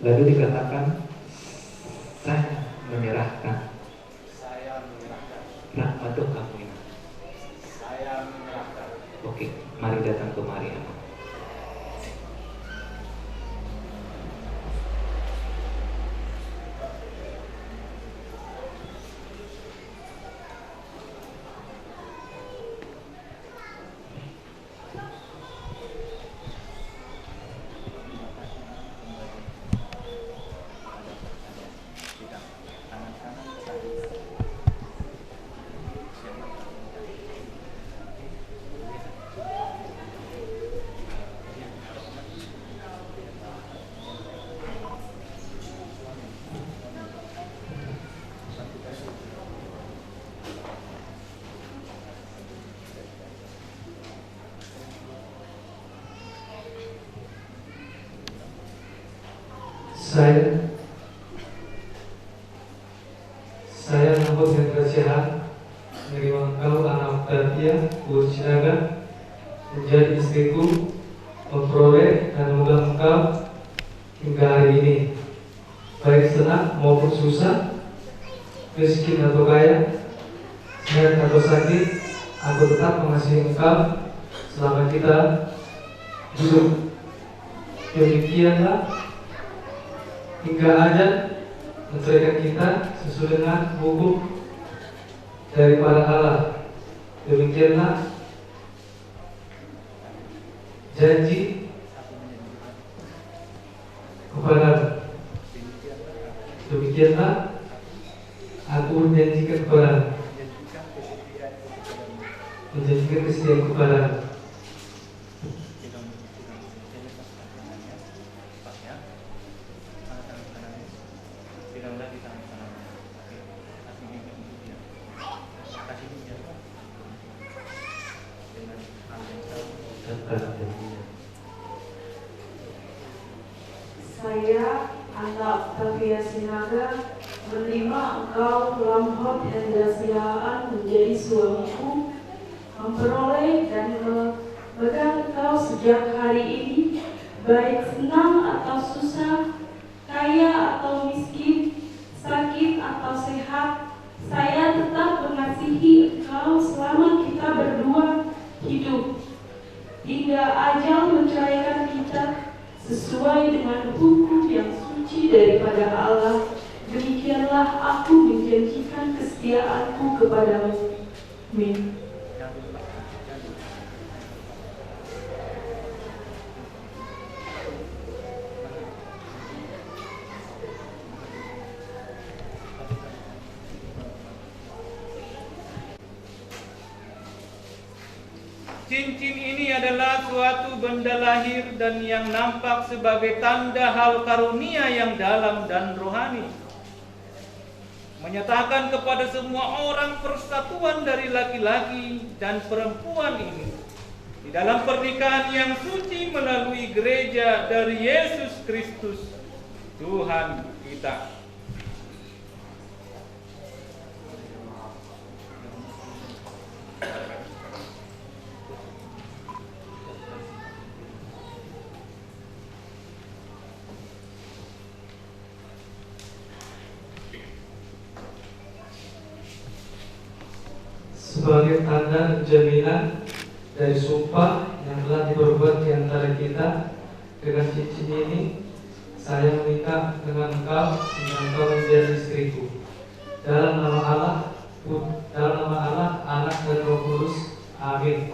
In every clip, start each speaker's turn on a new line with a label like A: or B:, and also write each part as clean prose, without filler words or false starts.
A: Lalu dikatakan, saya menyerahkan. Nah, atau kamu ini?
B: Saya menyerahkan.
A: Oke, mari datang kemari anak.
C: Saya Nambut Hendra Syahat menerima engkau anak Tatia Bursiaga menjadi istriku, memperoleh dan memegang engkau hingga hari ini, baik senang maupun susah, miskin atau kaya, sehat atau sakit, aku tetap mengasihi engkau selama kita hidup. Demikianlah hingga ada menceraikan kita sesuai dengan hukum daripada Allah. Demikianlah janji kepada. Demikianlah aku menjanjikan kepada, menjanjikan kesetiaan kepada.
D: Saya, anak Tavia Sinaga, menerima engkau Lamhot Hendra Sihaan menjadi suamiku, memperoleh dan memegang engkau sejak hari ini, baik senang atau susah, kaya atau miskin, sakit atau sehat. Saya tetap mengasihi engkau selama kita berdua hidup, hingga ajal menceraikan kita sesuai dengan hukum yang suci daripada Allah. Demikianlah aku menjanjikan kesetiaanku kepadamu. Amin.
B: Cincin ini adalah suatu benda lahir dan yang nampak sebagai tanda hal karunia yang dalam dan rohani, menyatakan kepada semua orang persatuan dari laki-laki dan perempuan ini di dalam pernikahan yang suci melalui gereja dari Yesus Kristus Tuhan kita.
C: Sebagai tanda jaminan dari sumpah yang telah diperbuat di antara kita, dengan cincin ini saya menikah dengan engkau sehingga engkau menjadi istriku. Dalam nama Allah, Anak dan Roh Kudus. Amin.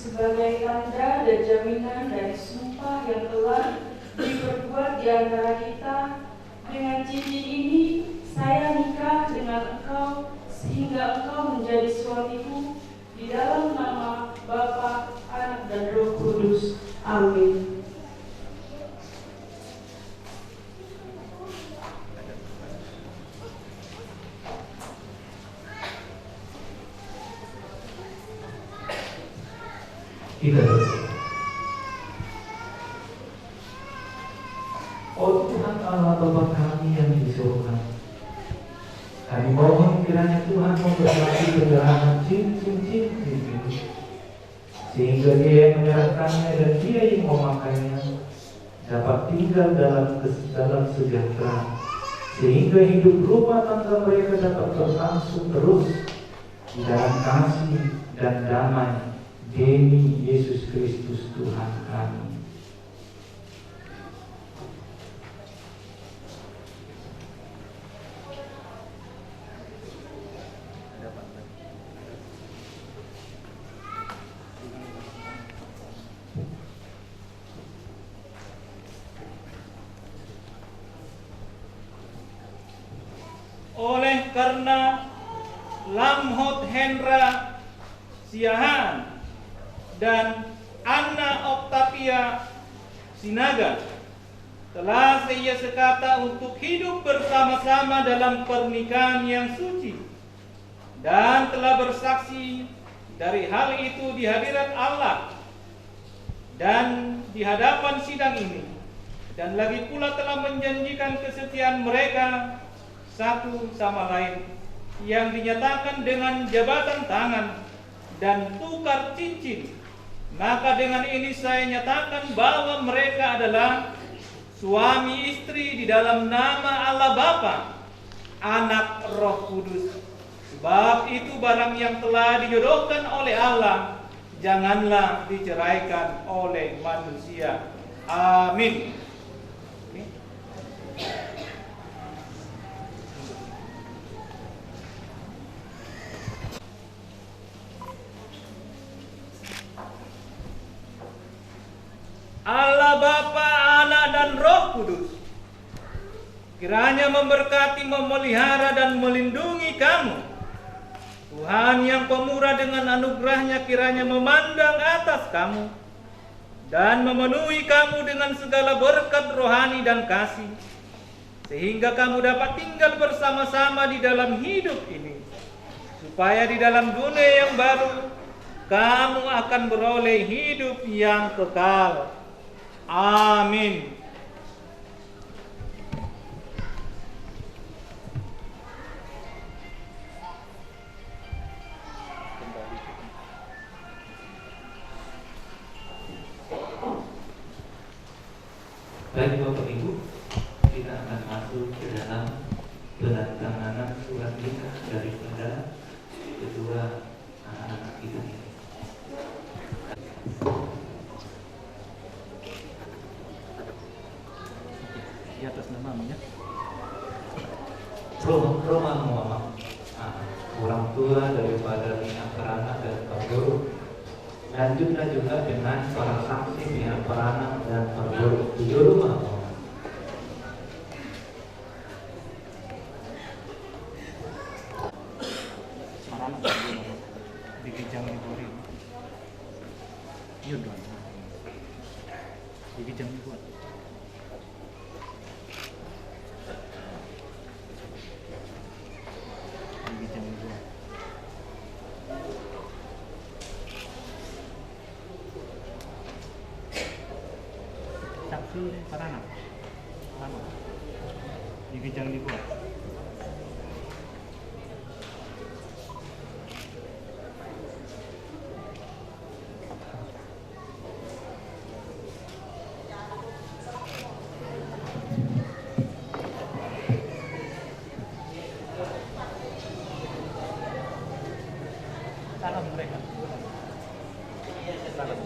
D: Sebagai tanda dan jaminan dari sumpah yang telah diperbuat di antara kita, dengan cincin ini saya nikah dengan engkau sehingga engkau menjadi suamiku, di dalam nama Bapa, Anak dan Roh Kudus. Amin.
E: Kita berdoa. Oh Tuhan Allah Bapa kami yang di surga, kami mohon kiranya Tuhan memberkati penyerahan cincin-cincin ini, sehingga dia yang menyerahkannya dan dia yang memakainya dapat tinggal dalam sejahtera, sehingga hidup rumah tangga mereka dapat berlangsung terus di dalam kasih dan damai demi Yesus Kristus Tuhan kami.
B: Oleh karena Lamhot Hendra Siahaan dan Anna Octavia Sinaga telah seia sekata untuk hidup bersama-sama dalam pernikahan yang suci dan telah bersaksi dari hal itu di hadirat Allah dan di hadapan sidang ini, dan lagi pula telah menjanjikan kesetiaan mereka satu sama lain yang dinyatakan dengan jabatan tangan dan tukar cincin. Maka dengan ini saya nyatakan bahwa mereka adalah suami istri di dalam nama Allah Bapa, Anak, Roh Kudus. Sebab itu barang yang telah dijodohkan oleh Allah janganlah diceraikan oleh manusia. Amin. Allah Bapa, Anak, dan Roh Kudus kiranya memberkati, memelihara, dan melindungi kamu. Tuhan yang pemurah dengan anugerahnya kiranya memandang atas kamu dan memenuhi kamu dengan segala berkat rohani dan kasih, sehingga kamu dapat tinggal bersama-sama di dalam hidup ini, supaya di dalam dunia yang baru kamu akan beroleh hidup yang kekal. Amin.
A: Baik Bapak Ibu, kita akan masuk ke dalam penandatanganan surat nikah daripada kedua anak-anak kita ini.
B: Di atas namanya.
A: Rumah Muhammad, orang tua daripada pihak peranak dan pemburu, dan juga dengan para saksi pihak peranak dan pemburu di rumah Muhammad.
B: Dikijang digoreng. Iya dong. Dikijang dibuat. Saksi peranak. Lama. Dikijang dibuat. Salam mereka. Salam.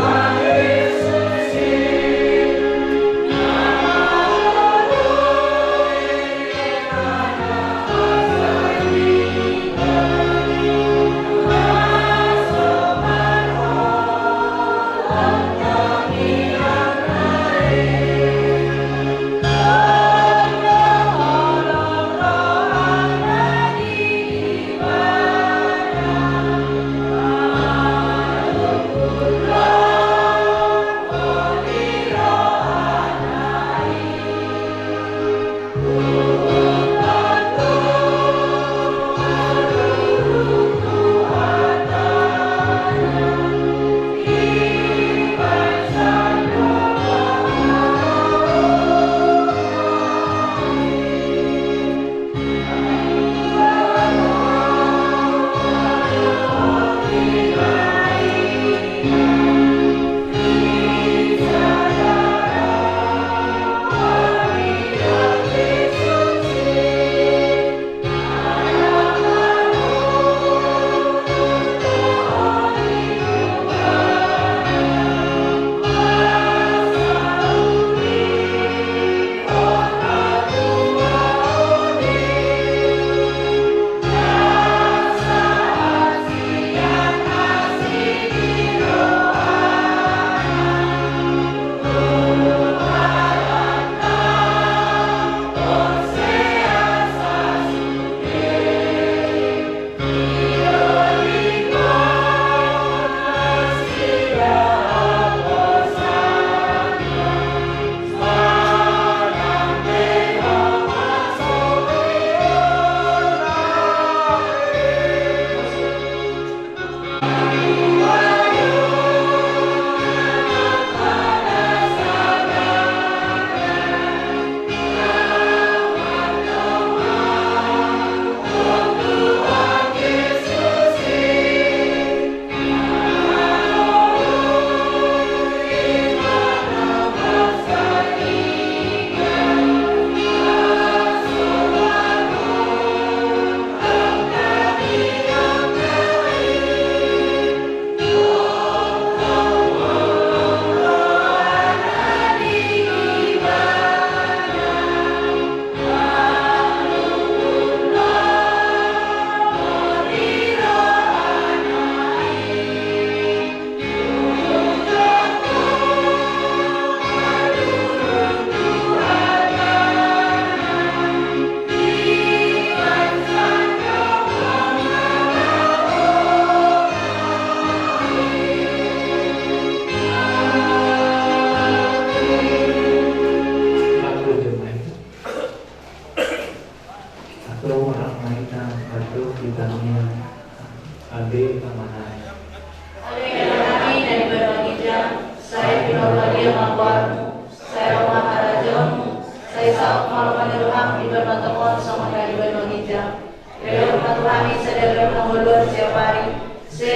D: Amin.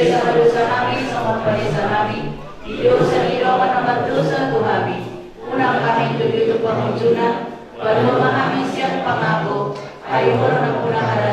F: dosa kami sama dosa kami. Dosa iroman nomor dosa Tuhabi. Unang kami tujuh pengunjuna. Baru kami siap pengaku. Ayo orang punah